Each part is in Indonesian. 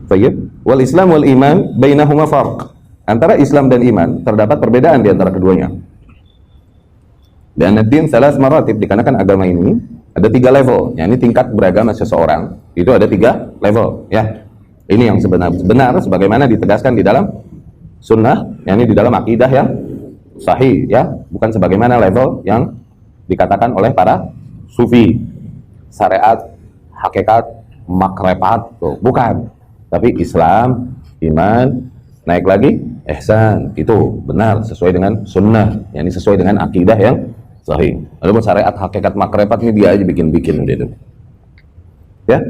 Baik. Wal Islam wal iman bainahuma farq. Antara Islam dan iman terdapat perbedaan di antara keduanya. Dan ad-din salas maratib, dikarenakan agama ini ada 3 level. Ya, ini tingkat beragama seseorang itu ada 3 level. Ya, ini yang benar sebagaimana ditegaskan di dalam sunnah, yakni di dalam akidah yang sahih. Ya, bukan sebagaimana level yang dikatakan oleh para sufi, syariat, hakikat, makrifat, bukan. Tapi Islam, iman, naik lagi ihsan, itu benar sesuai dengan sunnah, yakni sesuai dengan akidah yang sahih. Adapun syariat, hakikat, makrifat ini dia aja bikin-bikin gitu. Ya.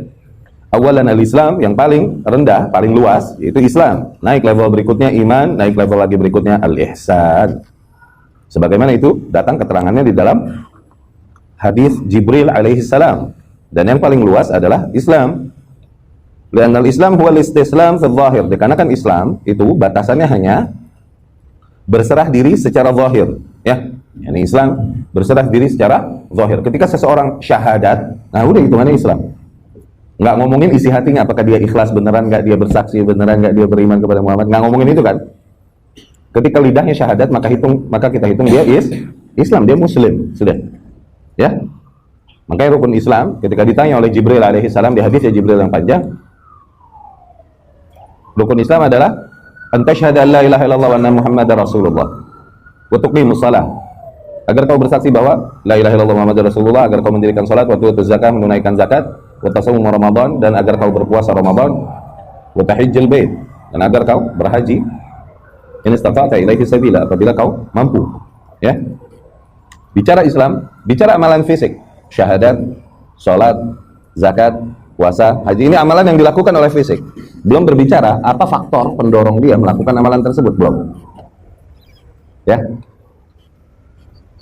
Awalan al-Islam, yang paling rendah, paling luas yaitu Islam. Naik level berikutnya iman, naik level lagi berikutnya al-ihsan. Sebagaimana itu datang keterangannya di dalam hadis Jibril alaihi salam. Dan yang paling luas adalah Islam. Li'anna al-Islam huwa al-istislam fi dhahir. Dikarenakan Islam itu batasannya hanya berserah diri secara zahir, ya. Yani Islam berserah diri secara zahir. Ketika seseorang syahadat, nah udah hitungannya Islam. Nggak ngomongin isi hatinya, apakah dia ikhlas beneran nggak, dia bersaksi beneran nggak, dia beriman kepada Muhammad, nggak ngomongin itu kan. Ketika lidahnya syahadat, maka kita hitung dia Islam, dia muslim, sudah. Ya. Makanya rukun Islam ketika ditanya oleh Jibril alaihi salam di hadis Jibril yang panjang, rukun Islam adalah antasyhadu an la ilaha illallah wa anna muhammadar rasulullah wa tuqimus shalah, agar kau bersaksi bahwa la ilaha illallah muhammadar rasulullah, agar kau mendirikan salat, wa tu'tuz zakat, menunaikan zakat, wa tasawum ramadan, dan agar kau berpuasa Ramadan, wa tahijjal bait, dan agar kau berhaji in istata'ta ilaihi sabila, apabila kau mampu. Ya. Bicara Islam, bicara amalan fisik, syahadat, salat, zakat, puasa, haji, ini amalan yang dilakukan oleh fisik. Belum berbicara apa faktor pendorong dia melakukan amalan tersebut, belum. Ya.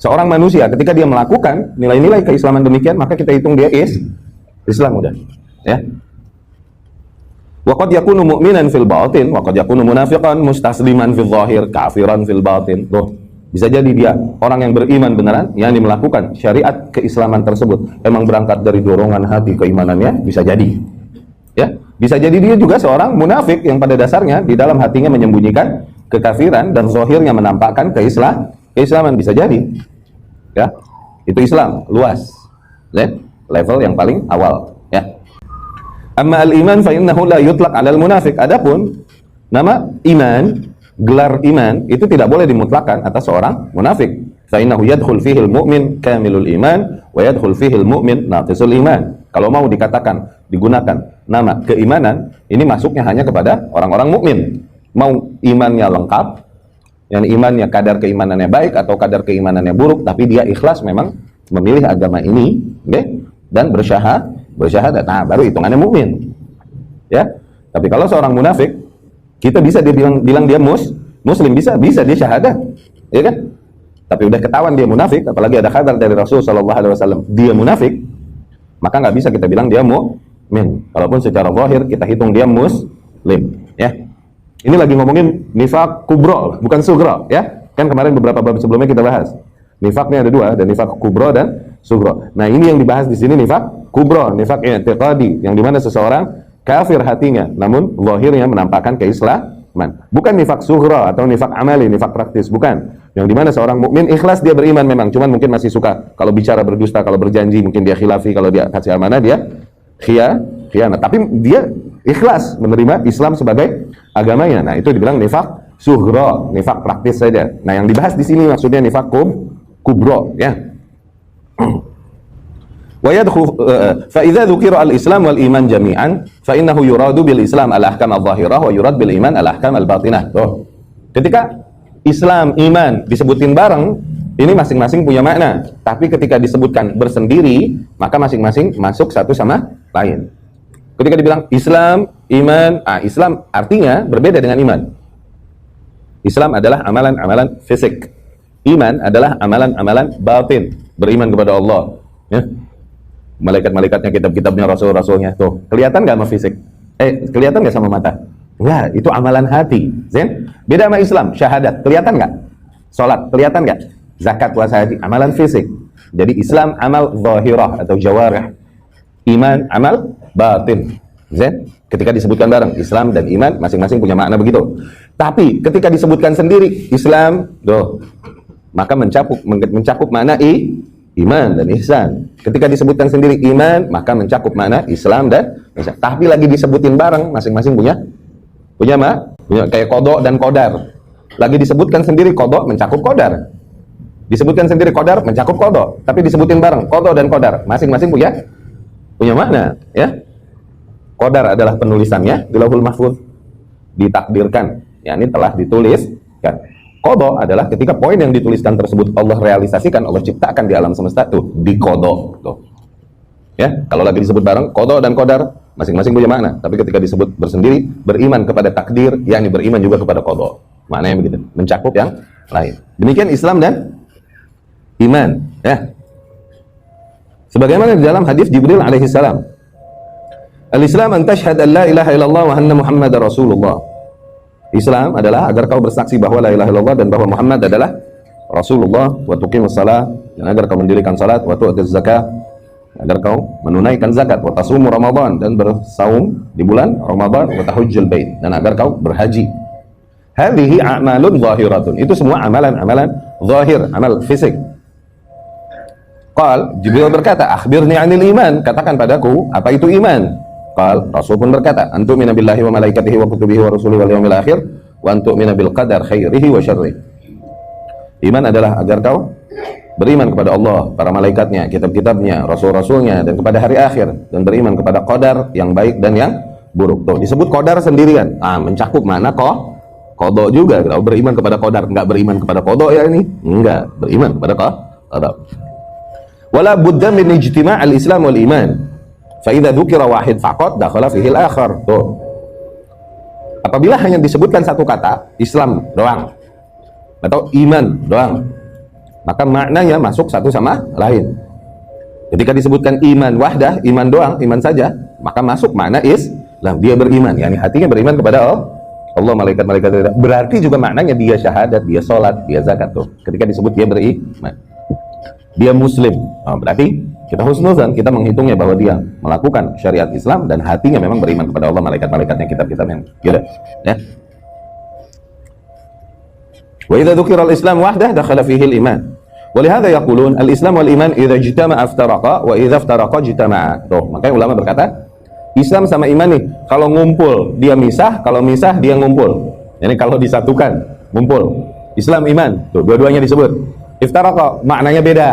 Seorang manusia ketika dia melakukan nilai-nilai keislaman demikian, maka kita hitung dia Islam udah. Ya. Wa qad yakunu mu'minan fil batin, wa qad yakunu munafiqan mustasliman fil zahir, kafiran fil batin. Tuh, bisa jadi dia orang yang beriman beneran, yang melakukan syariat keislaman tersebut emang berangkat dari dorongan hati keimanannya, bisa jadi. Ya, bisa jadi dia juga seorang munafik yang pada dasarnya di dalam hatinya menyembunyikan kekafiran dan zahirnya menampakkan keislaman, bisa jadi. Ya. Itu Islam luas. Ya. Level yang paling awal, ya. Amma al-iman fa innahu la yutlaq 'alal munafiq. Adapun nama iman, gelar iman itu tidak boleh dimutlakkan atas seorang munafik. Fa innahu yadkhul fihi al-mu'min kamilul iman wa yadkhul fihi al-mu'min naqisul iman. Kalau mau dikatakan, digunakan nama keimanan, ini masuknya hanya kepada orang-orang mukmin. Mau imannya lengkap, yang imannya kadar keimanannya baik atau kadar keimanannya buruk, tapi dia ikhlas memang memilih agama ini, okay? Dan bersyahadat, nah baru hitungannya mukmin. Ya. Tapi kalau seorang munafik, kita bisa dia bilang dia muslim, bisa dia syahadat, ya kan? Tapi udah ketahuan dia munafik, apalagi ada kabar dari Rasul sallallahu alaihi wasallam dia munafik, maka nggak bisa kita bilang dia mukmin. Walaupun secara zahir kita hitung dia muslim, ya. Ini lagi ngomongin nifaq kubro, bukan sugro, ya. Kan kemarin beberapa bab sebelumnya kita bahas. Nifaqnya ada 2, ada nifaq kubro dan sugro. Nah, ini yang dibahas di sini nifaq kubro, nifaq i'tiqadi, yang dimana seseorang kafir hatinya, namun zahirnya menampakkan keislaman. Bukan nifaq sugro atau nifaq amali, nifaq praktis, bukan. Yang dimana seorang mukmin ikhlas, dia beriman memang, cuman mungkin masih suka kalau bicara berdusta, kalau berjanji mungkin dia khilafi, kalau dia kasih amanah dia khianat. Tapi dia ikhlas menerima Islam sebagai agamanya. Nah, itu dibilang nifaq sugro, nifaq praktis saja. Nah, yang dibahas di sini maksudnya nifaq kubro, ya. Wa yadkhul fa idza dzukira al-islam wal iman jami'an fa innahu yuradu bil islam al-ahkam adh-dhahirah wa yurad bil iman al-ahkam al-batinah. Tuh. Ketika Islam, iman disebutin bareng, ini masing-masing punya makna. Tapi ketika disebutkan bersendiri, maka masing-masing masuk satu sama lain. Ketika dibilang Islam, iman, Islam artinya berbeda dengan iman. Islam adalah amalan-amalan fisik. Iman adalah amalan-amalan batin, beriman kepada Allah, ya. Malaikat-malaikatnya, kitab-kitabnya, rasul-rasulnya. Tuh, kelihatan nggak sama fisik? Kelihatan nggak sama mata? Enggak, itu amalan hati. Zen? Beda sama Islam, syahadat, kelihatan nggak? Salat, kelihatan nggak? Zakat, puasa, haji, amalan fisik. Jadi Islam amal zahirah atau jawarih. Iman amal batin. Zain, ketika disebutkan bareng Islam dan iman masing-masing punya makna begitu. Tapi ketika disebutkan sendiri Islam, maka mencakup makna iman dan ihsan. Ketika disebutkan sendiri iman, maka mencakup makna Islam dan ihsan. Tapi lagi disebutin bareng, masing-masing punya kayak qada dan qadar. Lagi disebutkan sendiri qada mencakup qadar. Disebutkan sendiri qadar mencakup qada, tapi disebutin bareng qada dan qadar, masing-masing punya makna, ya. Qadar adalah penulisannya di Lauhul Mahfuz, ditakdirkan, yakni telah dituliskan. Qada adalah ketika poin yang dituliskan tersebut Allah realisasikan, Allah ciptakan di alam semesta tuh, di qada tuh. Ya, kalau lagi disebut bareng qada dan qadar, masing-masing punya makna, tapi ketika disebut bersendiri, beriman kepada takdir, yakni beriman juga kepada qada. Maknanya begitu, mencakup yang lain. Demikian Islam dan iman, ya. Sebagaimana di dalam hadis Jibril alaihi salam, Al-Islam an tashhad an la ilaha illallah wa anna Muhammadar Rasulullah. Islam adalah agar kau bersaksi bahwa la ilaha illallah dan bahwa Muhammad adalah Rasulullah, wa tuqimus shalah, dan agar kau mendirikan salat, wa tu'tiz zakah, agar kau menunaikan zakat, wa tasumu Ramadan, dan bersaum di bulan Ramadan, wa tahujjul bait, dan agar kau berhaji. Hadhihi a'malun zahiratun. Itu semua amalan-amalan zahir, amal fisik. Qal, Jibril berkata, akhbirni 'anil iman, katakan padaku apa itu iman. Qal, Rasul pun berkata, antu'mina billahi wa malaikatihi wa kutubihi wa rusulihi wal yawmil akhir wa antu'mina bil qadar khairihi wa syarrihi. Iman adalah agar kau beriman kepada Allah, para malaikatnya, kitab-kitabnya, rasul-rasulnya, dan kepada hari akhir, dan beriman kepada qadar yang baik dan yang buruk. Tuh, disebut qadar sendirian. Mencakup mana qada juga. Kalau beriman kepada qadar, enggak beriman kepada qada ya ini? Enggak, beriman kepada qadar. Wala budda min ijtima' al-Islam wal iman. Fa idza dzukira wahid faqat dakhala fihi al-akhar. Tuh. Apabila hanya disebutkan satu kata, Islam doang atau iman doang, maka maknanya masuk satu sama lain. Ketika disebutkan iman wahdah, iman doang, iman saja, maka masuk makna Islam, dia beriman, yakni hatinya beriman kepada Allah, malaikat-malaikat. Berarti juga maknanya dia syahadat, dia sholat, dia zakat. Tuh. Ketika disebut dia beriman, dia muslim, berarti kita husnuzan, kita menghitungnya bahwa dia melakukan syariat Islam dan hatinya memang beriman kepada Allah, malaikat-malaikatnya, kitab-kitabnya. Gitu. Ya. Wa idza dzukira al-Islam wahdah dakhala fihi al-iman. Wa lihadza yaqulun al-Islam wal iman idza ijtama'a iftaraqa wa idza iftaraqa ijtama'a. Tuh, makanya ulama berkata, Islam sama iman nih, kalau ngumpul dia misah, kalau misah dia ngumpul. Yani kalau disatukan, ngumpul. Islam iman, tuh dua-duanya disebut. Iftaraqa maknanya beda.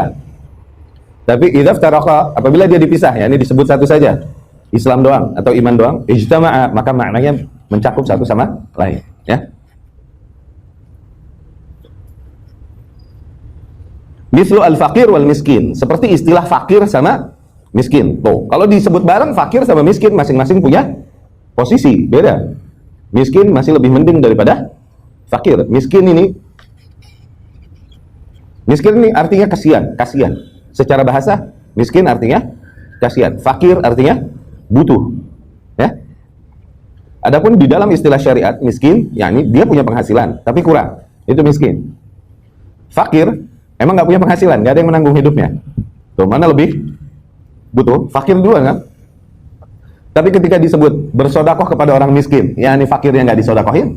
Tapi idza iftaraqa apabila dia dipisah, ya ini disebut satu saja, Islam doang atau iman doang, ijtama'a maka maknanya mencakup satu sama lain, ya. Mislu al-faqir wal miskin, seperti istilah fakir sama miskin. Tuh, kalau disebut bareng fakir sama miskin masing-masing punya posisi beda. Miskin masih lebih mending daripada fakir. Miskin ini artinya kasihan. Secara bahasa, miskin artinya kasihan, fakir artinya butuh. Ya. Adapun di dalam istilah syariat, miskin, yakni dia punya penghasilan, tapi kurang. Itu miskin. Fakir, emang nggak punya penghasilan, nggak ada yang menanggung hidupnya. Tuh, mana lebih butuh? Fakir duluan kan? Tapi ketika disebut bersodakoh kepada orang miskin, yakni fakir yang nggak disodakohin.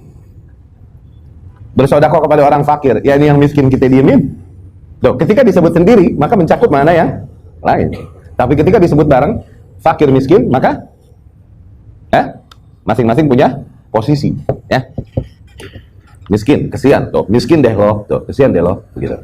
Bersodakoh kepada orang fakir, yakni yang miskin kita diemin. Tuh, ketika disebut sendiri, maka mencakup mana yang lain. Tapi ketika disebut bareng, fakir miskin, maka masing-masing punya posisi. Ya. Miskin, kesian. Tuh, miskin deh lo. Tuh, kesian deh lo. Begitu.